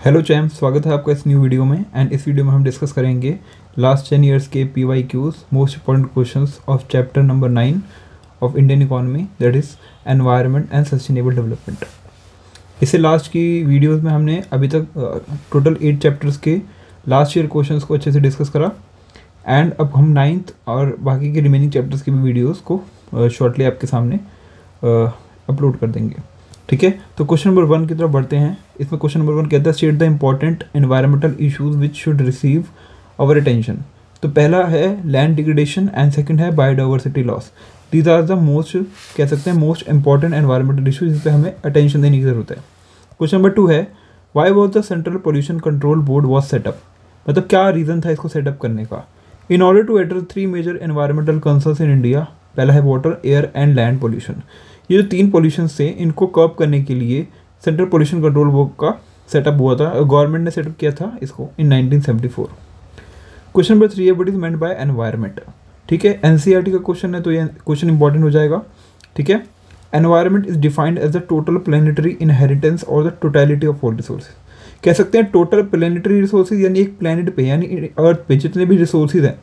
Hello charm, स्वागत है आपका इस न्यू वीडियो में। एंड इस वीडियो में हम डिस्कस करेंगे लास्ट 10 ईयर्स के PYQs most important questions of chapter number 9 of Indian economy, that is environment and sustainable development. इससे लास्ट की वीडियोस में हमने अभी तक टोटल 8 चैप्टर्स के लास्ट ईयर क्वेश्चंस को अच्छे से डिस्कस करा। एंड अब हम 9th और बाकी के रिमेनिंग चैप्टर्स की भी वीडियोज़ को शॉर्टली आपके सामने अपलोड कर देंगे। ठीक है, तो क्वेश्चन नंबर 1 की तरफ बढ़ते हैं। इसमें क्वेश्चन नंबर 1 कहता है state the important environmental issues which should receive our attention. तो पहला है लैंड डिग्रेडेशन एंड सेकंड है biodiversity loss. These are the most, कह सकते हैं, मोस्ट इंपॉर्टेंट एनवायरमेंटल इशूज जिस पे हमें अटेंशन देने की जरूरत है। क्वेश्चन नंबर 2 है why was the central pollution control board was setup. मतलब क्या रीज़न था इसको सेटअप करने का। In order to address 3 major environmental concerns in India. पहला है water, air and land pollution. ये जो 3 पोल्यूशन थे इनको कर्ब करने के लिए सेंट्रल पोल्यूशन कंट्रोल बोर्ड का सेटअप हुआ था। गवर्नमेंट ने सेटअप किया था इसको इन 1974। क्वेश्चन नंबर 3 है what is meant bye environment. ठीक है, NCERT का क्वेश्चन है तो ये क्वेश्चन इंपॉर्टेंट हो जाएगा। ठीक है, environment is defined as the total planetary inheritance और the totality of all resources. कह सकते हैं टोटल प्लेनेटरी रिसोर्सेज यानी एक प्लेनेट पे यानी अर्थ पे जितने भी रिसोर्सेज हैं,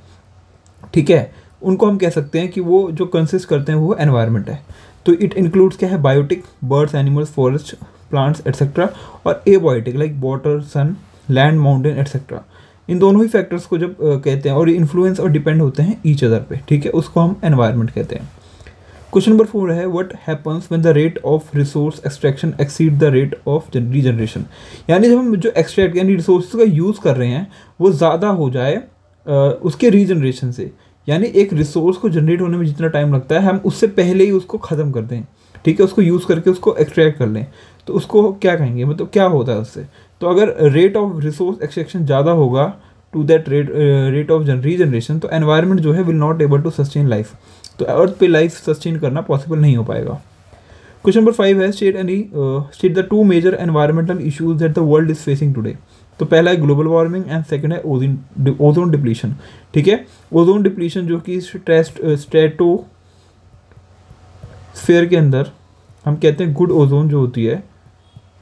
ठीक है, उनको हम कह सकते हैं कि वो जो कंसिस्ट करते हैं वो एनवायरनमेंट है। तो इट इंक्लूड्स क्या है, biotic, birds, animals, forest, plants etcetera, और abiotic like water, sun, land, mountain etcetera. इन दोनों ही फैक्टर्स को जब कहते हैं और इन्फ्लुएंस और डिपेंड होते हैं ईच अदर पे, ठीक है, उसको हम एनवायरनमेंट कहते हैं। क्वेश्चन नंबर 4 है what happens when the rate of resource extraction exceed the rate of regeneration. यानी जब हम जो एक्सट्रैक्ट यानी रिसोर्स का यूज़ कर रहे हैं वो ज़्यादा हो जाए उसके रीजनरेशन से, यानी एक रिसोर्स को जनरेट होने में जितना टाइम लगता है हम उससे पहले ही उसको ख़त्म कर दें, ठीक है, उसको यूज़ करके उसको एक्सट्रैक्ट कर लें, तो उसको क्या कहेंगे, मतलब क्या होता है उससे। तो अगर रेट ऑफ रिसोर्स एक्सट्रैक्शन ज़्यादा होगा to that rate of regeneration, तो एनवायरनमेंट जो है will not able to sustain life. तो अर्थ पे लाइफ सस्टेन करना पॉसिबल नहीं हो पाएगा। क्वेश्चन नंबर 5 है state the 2 major environmental issues that the world is facing today. तो पहला है ग्लोबल वार्मिंग एंड सेकंड है ओजोन डिप्लीशन। ठीक है, ओजोन डिप्लीशन जो कि स्ट्रेटोस्फेयर के अंदर हम कहते हैं गुड ओजोन जो होती है,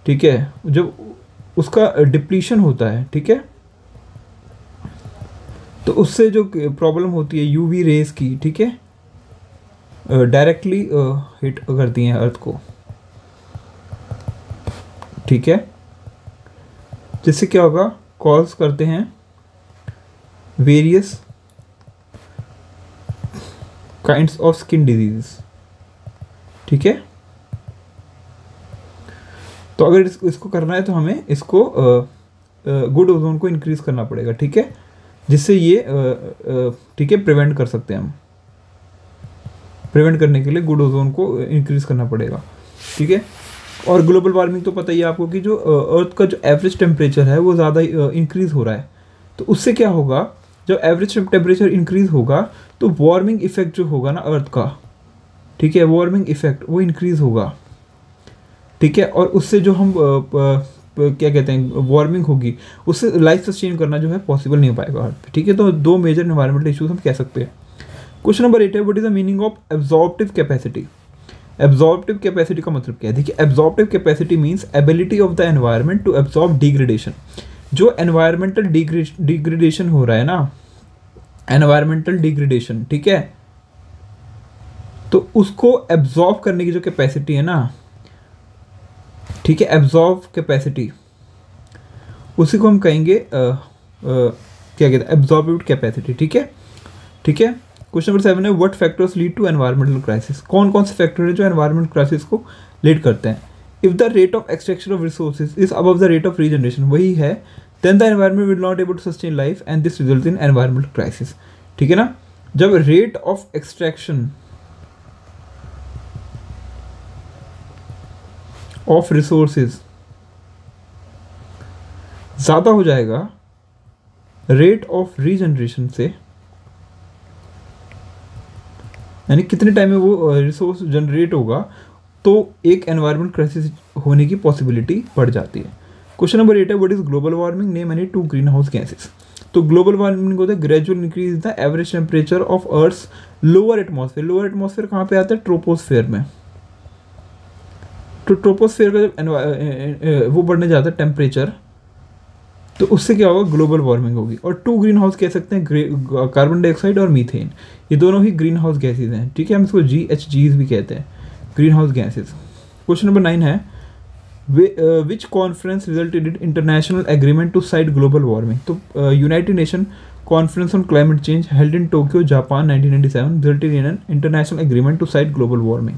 ठीक है, जब उसका डिप्लीशन होता है, ठीक है, तो उससे जो प्रॉब्लम होती है UV रेज की, ठीक है, डायरेक्टली हिट करती हैं अर्थ को, ठीक है, जिससे क्या होगा, कॉज करते हैं various kinds of skin disease. ठीक है, तो अगर इसको करना है तो हमें इसको गुड ओजोन को इंक्रीज करना पड़ेगा, ठीक है, जिससे ये ठीक है प्रिवेंट कर सकते हैं हम। प्रिवेंट करने के लिए गुड ओजोन को इंक्रीज करना पड़ेगा, ठीक है। और ग्लोबल वार्मिंग तो पता ही है आपको कि जो अर्थ का जो एवरेज टेम्परेचर है वो ज़्यादा इंक्रीज़ हो रहा है, तो उससे क्या होगा, जब एवरेज टेम्परेचर इंक्रीज़ होगा तो वार्मिंग इफेक्ट जो होगा ना अर्थ का, ठीक है, वार्मिंग इफेक्ट वो इंक्रीज़ होगा, ठीक है, और उससे जो हम क्या कहते हैं वार्मिंग होगी उससे लाइफ सस्टेन करना जो है पॉसिबल नहीं हो पाएगा अर्थ पे, ठीक है। तो 2 मेजर एनवायरमेंटल इशूज हम कह सकते हैं। क्वेश्चन नंबर 8 है what is the meaning of absorptive capacity. Absorptive capacity का मतलब क्या है, देखिए, absorptive capacity means ability of the environment to absorb degradation. जो एनवायरमेंटल डिग्रेडेशन हो रहा है ना, एनवायरमेंटल डिग्रेडेशन, ठीक है, तो उसको एब्जॉर्ब करने की जो कैपेसिटी है ना, ठीक है, एब्जॉर्ब कैपेसिटी, उसी को हम कहेंगे क्या कहते हैं, एब्जॉर्बिव कैपेसिटी, ठीक है, ठीक है। क्वेश्चन नंबर 7 है what factors lead to environmental crisis. कौन कौन से फैक्टर है जो एनवायरमेंटल क्राइसिस को लीड करते हैं। If the rate of extraction of resources is above the rate of regeneration, वही है, then the environment will not able to sustain life and this result in environmental crisis. ठीक है ना, जब rate of extraction of resources ज़्यादा हो जाएगा rate of regeneration से, यानी कितने टाइम में वो रिसोर्स जनरेट होगा, तो एक एनवायरमेंट क्राइसिस होने की पॉसिबिलिटी बढ़ जाती है। क्वेश्चन नंबर 8 है what is global warming, name any 2 greenhouse gases. तो ग्लोबल वार्मिंग होता है gradual increase the average temperature of earth's lower atmosphere. Lower atmosphere कहाँ पे आता है, ट्रोपोस्फेयर में। तो ट्रोपोस्फेयर का जब वो बढ़ने जाता है टेम्परेचर, तो उससे क्या होगा, ग्लोबल वार्मिंग होगी। और 2 ग्रीन हाउस कह सकते हैं, कार्बन डाइऑक्साइड और मीथेन, ये दोनों ही ग्रीन हाउस गैसेज हैं, ठीक है, हम इसको GHGs भी कहते हैं, greenhouse gases. Question number 9 है which conference resulted in international agreement to side global warming. तो United Nation conference on climate change held in Tokyo Japan 1997 resulted in an international agreement to side global warming,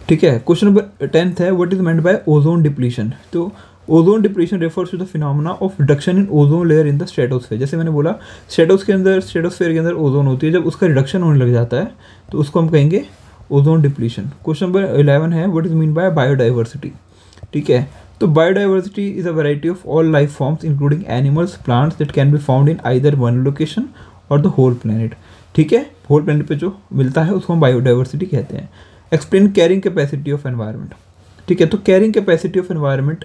ठीक है। Question number 10 है what is meant by ozone depletion. तो ozone depletion refers to the phenomena of reduction in ozone layer in the stratosphere. जैसे मैंने बोला stratosphere के अंदर ozone होती है, जब उसका रिडक्शन होने लग जाता है तो उसको हम कहेंगे ओजोन डिप्लीशन। क्वेश्चन नंबर 11 है what is mean by biodiversity, ठीक है। तो biodiversity is a variety of all life forms including animals plants that can be found in either one location और द होल प्लेनेट, ठीक है। Whole planet पे जो मिलता है उसको हम बायोडाइवर्सिटी कहते हैं। Explain carrying capacity of environment, ठीक है। तो carrying capacity of environment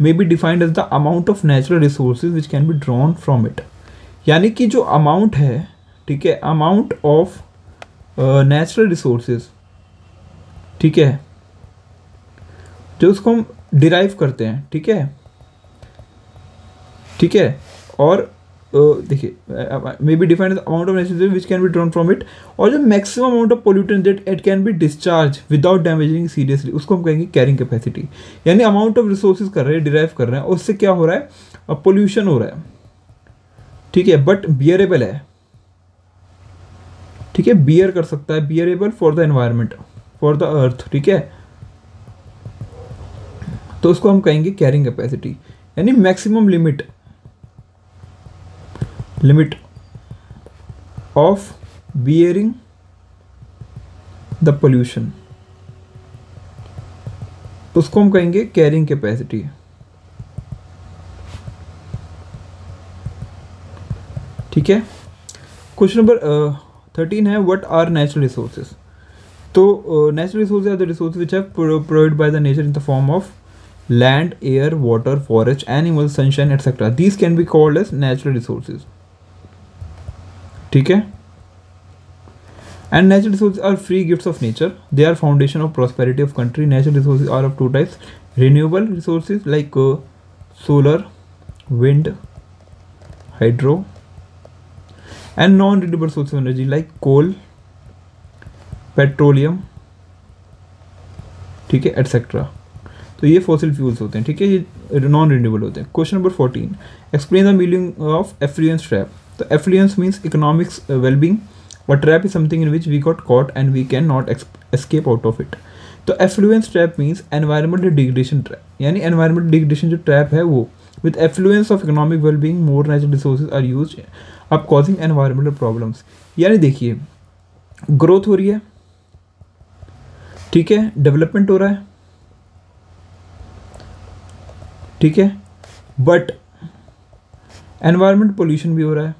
may be defined as the amount of natural resources which can be drawn from it। यानी कि जो अमाउंट है, ठीक है, अमाउंट ऑफ नेचुरल रिसोर्सेज, ठीक है, जो उसको हम डिराइव करते हैं, ठीक है, ठीक है। और देखिए may be defined amount of natural which can be drawn from it, और जो maximum amount of pollutant that it can be discharge without damaging seriously, उसको हम कहेंगे कैरिंग कैपेसिटी। यानी अमाउंट ऑफ रिसोर्सेज कर रहे हैं, डिराइव कर रहे हैं, और उससे क्या हो रहा है, पोल्यूशन हो रहा है, ठीक है, बट बियरेबल है, ठीक है, बियर कर सकता है, bearable for the environment, for the earth, ठीक है। तो उसको हम कहेंगे कैरिंग कैपेसिटी, यानी maximum limit of bearing the pollution, उसको हम कहेंगे कैरिंग कैपेसिटी, ठीक है। क्वेश्चन नंबर 13 है व्हाट आर नेचुरल रिसोर्सेज। तो natural resources are the resources which are provided by the nature in the form of land, air, water, forest, animals, sunshine, etc. These can be called as natural resources, ठीक है। And natural resources are free gifts of nature. They are foundation of prosperity of country. Natural resources are of two types: renewable resources like solar, wind, hydro, and non-renewable sources of energy like coal, petroleum, ठीक है, etc. तो ये fossil fuels होते हैं, ठीक है, ये non renewable होते हैं। Question number 14 explain the meaning of affluence trap. तो एफ्लुएंस मीन्स इकोनॉमिक्स वेलबींग, और trap is something in which we got caught and we can not escape out of it. तो affluence trap means environmental degradation trap, यानी environmental degradation जो trap है वो with affluence of economic wellbeing more natural resources are use अब causing environmental problems. यानी देखिए growth हो रही है, ठीक है, डेवलपमेंट हो रहा है, ठीक है, बट एनवायरमेंट पोल्यूशन भी हो रहा है।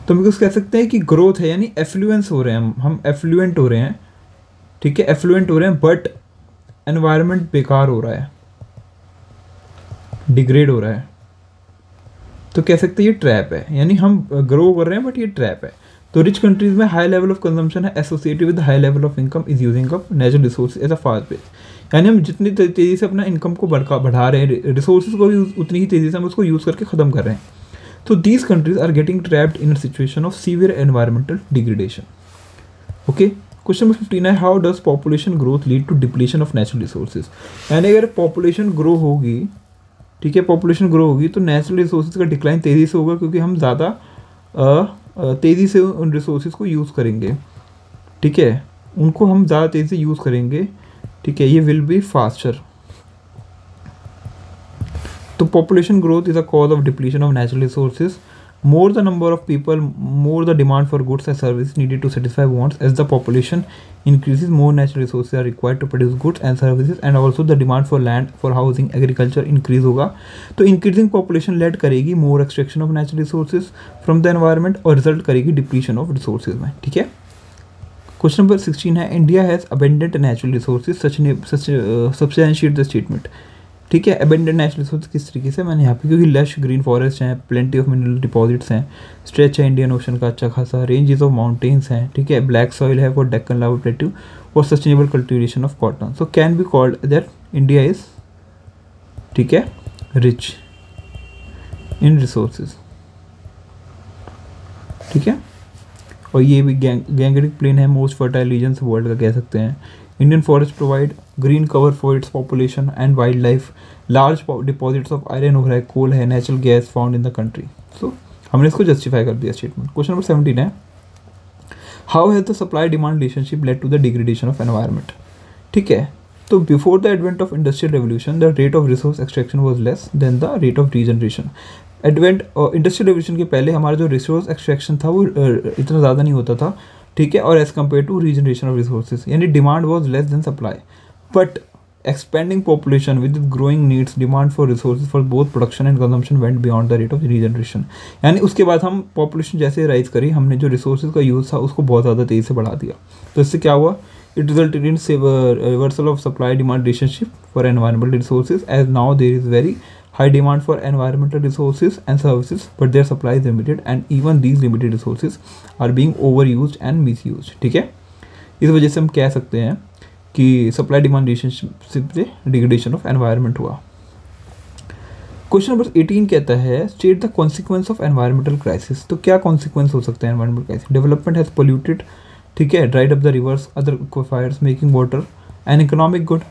तो हम कुछ कह सकते हैं कि ग्रोथ है, यानी एफ्लुएंस हो रहे हैं, हम एफ्लुएंट हो रहे हैं, ठीक है, एफ्लुएंट हो रहे हैं, बट एनवायरमेंट बेकार हो रहा है, डिग्रेड हो रहा है। तो कह सकते हैं ये ट्रैप है, यानी हम ग्रो कर रहे हैं बट ये ट्रैप है। तो रिच कंट्रीज में हाई लेवल ऑफ कंजम्पशन है associated with high level of income is using up natural resource as a fast pace. यानी हम जितनी तेज़ी से अपना इनकम को बढ़ा रहे हैं, रिसोर्सेज को भी उतनी ही तेज़ी से हम उसको यूज़ करके ख़त्म कर रहे हैं। तो these countries are getting trapped in a situation of severe environmental degradation. Okay, question number 15 है how does population growth lead to depletion of natural resources. यानी अगर पॉपुलेशन ग्रो होगी, ठीक है, पॉपुलेशन ग्रो होगी तो नेचुरल रिसोर्सेज का decline तेज़ी से होगा, क्योंकि हम ज़्यादा तेज़ी से उन रिसोर्सेज को यूज़ करेंगे, ठीक है, उनको हम ज़्यादा तेज़ी से यूज़ करेंगे, ठीक है, ये विल बी फास्टर। तो population growth is a cause of depletion of natural resources. More the number of people, more the demand for goods and service needed to satisfy wants. As the population increases, more natural resources are required to produce goods and services, and also the demand for land for housing, agriculture increase होगा। तो increasing population lead करेगी more extraction of natural resources from the environment और result करेगी depletion of resources में, ठीक है। Question number 16 है India has abundant natural resources such substantiate the statement। ठीक है। अबेंडेंट नेचुरल रिसोर्स किस तरीके से, मैंने यहाँ पे क्योंकि लश ग्रीन फॉरेस्ट हैं, प्लेंटी ऑफ मिनरल डिपॉजिट्स हैं, स्ट्रेच है इंडियन ओशन का अच्छा खासा, रेंजेस ऑफ माउंटेन्स हैं, ठीक है, ब्लैक सॉइल है फॉर डेक्कन लावा प्लेट्यू और sustainable cultivation of cotton. So can be called that India is, ठीक है, रिच इन रिसोर्सेज, ठीक है। और ये भी गैंगेटिक प्लेन है मोस्ट फर्टाइल रीजन वर्ल्ड का कह सकते हैं। Indian forest provide green cover for its population and wildlife, large deposits of iron ore है, कोल है, natural gas found in the country. So हमने इसको जस्टिफाई कर दिया स्टेटमेंट। क्वेश्चन नंबर 17 है, how has the supply demand relationship led to the degradation of environment, ठीक है। तो before the advent of industrial revolution the rate of resource extraction was less than the rate of regeneration. Advent industrial revolution के पहले हमारा जो resource extraction था वो इतना ज़्यादा नहीं होता था, ठीक है, और as compare to regeneration of resources, यानी demand was less than supply. But expanding population with growing needs demand for resources for both production and consumption went beyond the rate of regeneration। यानी उसके बाद हम population जैसे rise करी, हमने जो resources का यूज़ था उसको बहुत ज़्यादा तेज़ी से बढ़ा दिया। तो इससे क्या हुआ, it resulted in reversal of supply demand relationship for environmental resources, as now there is very high demand for environmental resources and services, but their supply is limited and even these limited resources are being overused and misused, ठीक है। इस वजह से हम कह सकते हैं कि सप्लाई डिमांड रिलेशनशिप से डिग्रेडेशन ऑफ एनवायरनमेंट हुआ। क्वेश्चन नंबर 18 कहता है, state the consequence of environmental crisis. तो क्या कॉन्सिक्वेंस हो सकता है environmental crisis, development has polluted, ठीक है, dried up the rivers, other aquifers making water an economic good,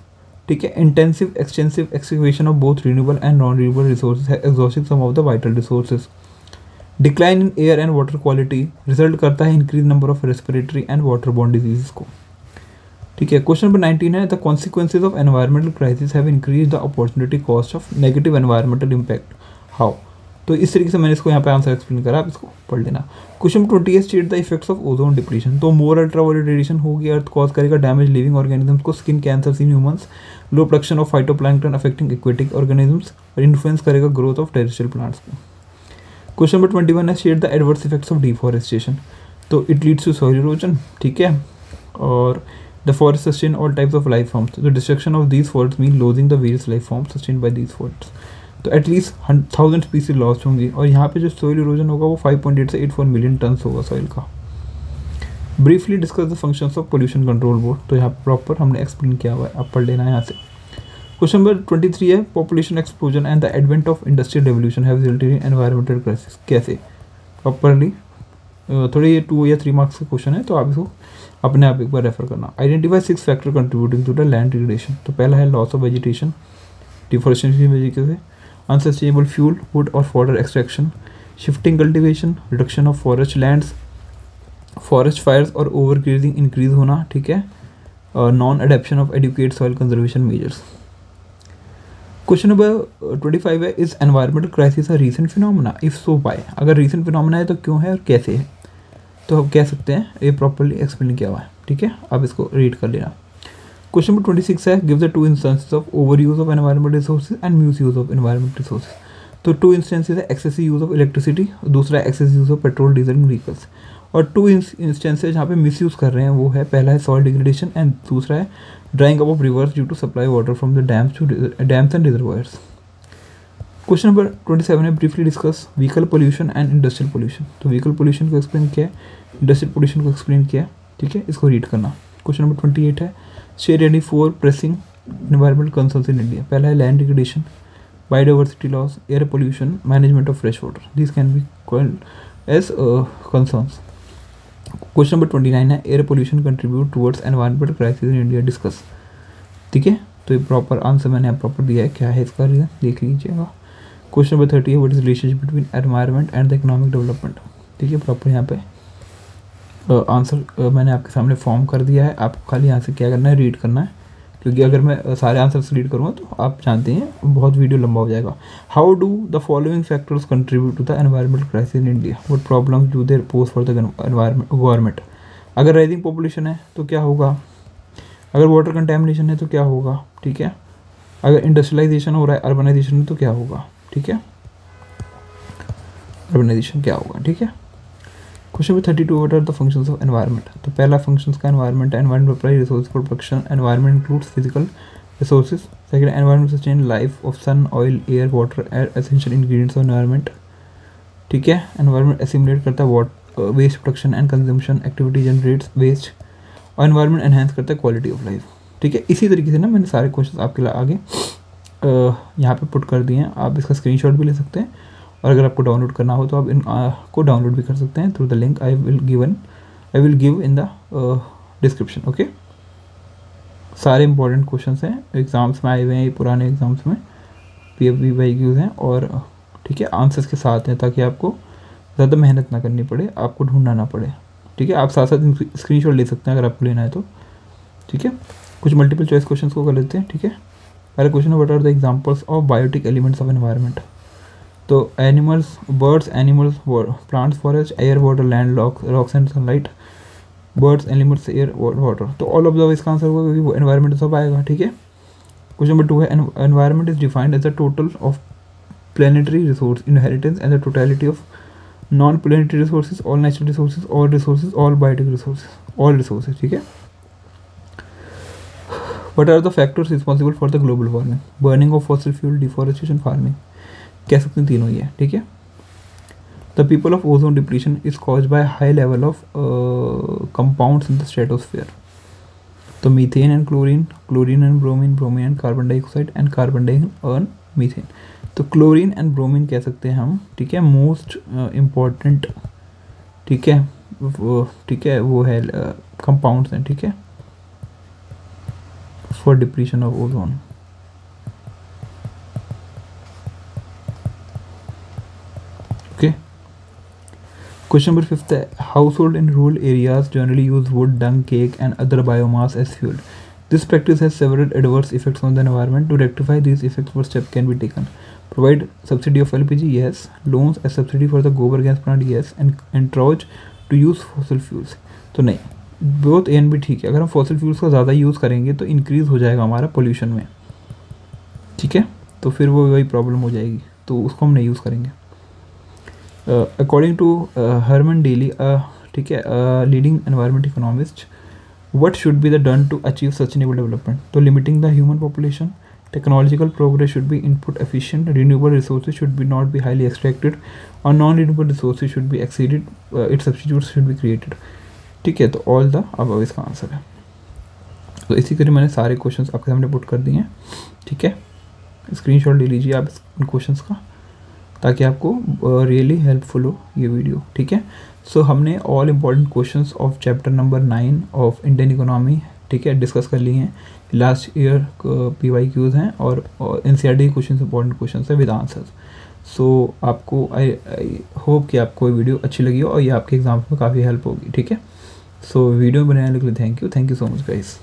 ठीक है, intensive extensive excavation of both renewable and non renewable resources है exhausting some of the vital resources, decline in air and water quality result करता है increase number of respiratory and water borne diseases को, ठीक है। Question number 19 है, the consequences of environmental crisis have increase the opportunity cost of negative environmental impact, how. तो इस तरीके से मैंने इसको यहाँ पे आंसर एक्सप्लेन करा, आप इसको पढ़ लेना। क्वेश्चन नंबर 20 है, state the effects of ozone depletion. तो मोर अल्ट्रावायलेट रेडिएशन होगी, अर्थ कॉज करेगा डैमेज लिविंग ऑर्गेनिजम्स को, skin cancer in humans, low production of phytoplankton affecting aquatic organisms, और इन्फ्लुएंस करेगा ग्रोथ ऑफ टेरेस्ट्रियल प्लांट्स को। Question number 21 है, state the adverse effects of deforestation. तो it leads to soil erosion, ठीक है, और the forest sustain all types of life forms. The destruction of these forests mean losing the various life forms sustained by these forests. तो at least 1000 species lost होंगी, और यहाँ पे जो soil erosion होगा वो 5.8 से 84 मिलियन टन्स होगा सॉइल का। Briefly discuss the functions of pollution control board. तो यहाँ प्रॉपर हमने एक्सप्लेन किया हुआ है, आप पढ़ लेना यहाँ से। क्वेश्चन नंबर 23 है, population explosion and the advent of industrial revolution have resulted in environmental crisis. कैसे, प्रॉपरली थोड़े ये 2 या 3 मार्क्स का क्वेश्चन है, तो आप इसको अपने आप एक बार रेफर करना। Identify 6 factor contributing to the land degradation. तो पहला है लॉस ऑफ वेजिटेशन, डिफॉरेस्टेशन की वजह से, अनसस्टेनेबल फ्यूल, वुड और fodder extraction, shifting cultivation, reduction of forest lands, forest fires और ओवर ग्रेजिंग इंक्रीज होना, ठीक है, और non adoption of adequate soil conservation measures. Question number 25 है, is environmental crisis a recent phenomena, if so why. अगर recent phenomena है तो क्यों है और कैसे है, तो हम कह सकते हैं ये प्रॉपर्ली एक्सप्लेन किया हुआ है, ठीक है, आप इसको रीड कर लेना। क्वेश्चन नंबर 26 है, give the 2 instances of over use of environmental resources and miss use of environmental resources. तो 2 इंस्टेंसेस है, एक्सेसिव यूज ऑफ इलेक्ट्रिसिटी, दूसरा excessive use of petrol diesel in vehicles. और 2 इंस्टेंसेज जहाँ पे miss use कर रहे हैं वो है, पहला है सॉइल डिग्रेडेशन एंड दूसरा है drying up of rivers due to supply water from the dams and reservoirs. Question number 27 है, briefly discuss vehicle pollution and industrial pollution. तो व्हीकल पोल्यूशन को एक्सप्लेन किया है, इंडस्ट्रियल पोल्यूशन को एक्सप्लेन किया है, ठीक है, इसको रीड करना। क्वेश्चन नंबर 28 है, share ready 4 pressing environmental concerns in India. पहला है land degradation, biodiversity loss, air pollution, management of fresh water. This can be called as concerns. Question number 29 है, air pollution contribute towards environmental crisis in India, discuss, ठीक है। तो ये proper answer मैंने यहाँ proper दिया है, क्या है इसका रीजन देख लीजिएगा। क्वेश्चन नंबर 30 है, what is relationship between environment and the economic development, ठीक है, प्रॉपर यहाँ पे आंसर मैंने आपके सामने फॉर्म कर दिया है, आपको खाली यहाँ से क्या करना है, रीड करना है, क्योंकि अगर मैं सारे आंसर्स रीड करूँगा तो आप जानते हैं बहुत वीडियो लंबा हो जाएगा। How do the following factors contribute to the environmental crisis in India, what problems do there pose for the environment government. अगर राइजिंग पॉपुलेशन है तो क्या होगा, अगर वाटर कंटेमिनेशन है तो क्या होगा, ठीक है, अगर इंडस्ट्रियलाइजेशन हो रहा है, अर्बनाइजेशन में तो क्या होगा, ठीक है, अर्बनाइजेशन क्या होगा, ठीक है। Question number 32, what are the functions of environment. तो पहला फंक्शंस का एनवायरनमेंट है, environment supply resource for production. Environment includes physical, resources. Second, environment sustain life of sun, oil, air, water are essential ingredients of environment. ठीक है, environment assimilate करता है waste production and consumption activity generates waste, और environment enhance करता है quality of life. ठीक है, इसी तरीके से ना मैंने सारे क्वेश्चन आपके लिए आगे यहाँ पे पुट कर दिए हैं. आप इसका स्क्रीनशॉट भी ले सकते हैं, और अगर आपको डाउनलोड करना हो तो आप इनको डाउनलोड भी कर सकते हैं through the link I will give in the description. Okay, सारे इंपॉर्टेंट क्वेश्चंस हैं, एग्ज़ाम्स में आए हुए हैं, पुराने एग्ज़ाम्स में PYQs हैं, और ठीक है आंसर्स के साथ हैं, ताकि आपको ज़्यादा मेहनत ना करनी पड़े, आपको ढूंढना ना पड़े. ठीक है, आप साथ साथ स्क्रीनशॉट ले सकते हैं अगर आपको लेना है तो. ठीक है, कुछ मल्टीपल चॉइस क्वेश्चंस को कर लेते हैं. ठीक है, पहला क्वेश्चन है, what are the examples of biotic elements of environment. तो animals, birds, animals, plants, forest, air, water, land, rocks and sunlight. Birds, animals, air, water, तो ऑल ऑफ द इसका आंसर होगा, क्योंकि वो एनवायरनमेंट सब आएगा. ठीक है, क्वेश्चन नंबर 2 है, environment is defined as the total of planetary resource inheritance and the totality of non planetary resources, all natural resources, all biotic resources, all resources. ठीक है, what are the factors responsible for the global warming. Burning of fossil fuel, deforestation, farming. कह सकते हैं तीनों ही है. ठीक है, the people of ozone depletion is caused by high level of compounds in the stratosphere. तो methane and chlorine and bromine and carbon dioxide and carbon dioxide और मीथेन. तो क्लोरीन एंड ब्रोमीन कह सकते हैं हम. ठीक है, मोस्ट इम्पॉर्टेंट. ठीक है, वो है कंपाउंड्स हैं. ठीक है, for depletion of ozone. Okay, question number 5 है, household in rural areas generally use wood, dung, cake and other biomass as fuel. This practice has several adverse effects on the environment. To rectify these effects, what steps can be taken? Provide subsidy of LPG, yes. Loans as subsidy for the gobar gas plant, yes. And encourage to use fossil fuels. तो नहीं, both A and B ठीक है. अगर हम fossil fuels का ज़्यादा use करेंगे तो इंक्रीज़ हो जाएगा हमारा पोल्यूशन में. ठीक है, तो फिर वो वही प्रॉब्लम हो जाएगी, तो उसको हम नहीं यूज़ करेंगे. अकॉर्डिंग टू हरमन डेली, ठीक है, leading environment economist, what should be done to achieve sustainable development? So limiting the human population, technological progress should be input efficient, renewable resources should be not be highly extracted, or non-renewable resources should be exceeded, its substitutes should be created. ठीक है, तो all the above इसका answer है. तो इसी तरह मैंने सारे क्वेश्चंस आपके सामने पुट कर दिए हैं. ठीक है, स्क्रीनशॉट ले लीजिए आप इन क्वेश्चंस का, ताकि आपको रियली हेल्पफुल हो ये वीडियो. ठीक है, सो हमने all important questions of chapter number 9 of Indian economy, ठीक है, डिस्कस कर लिए हैं. लास्ट ईयर PYQs हैं और NCERT क्वेश्चन इंपॉर्टेंट क्वेश्चन है विद आंसर्स. सो आपको आई होप कि आपको ये वीडियो अच्छी लगी हो और ये आपके एग्जाम्स में काफ़ी हेल्प होगी. ठीक है, सो वीडियो बनाने के लिए thank you so much guys.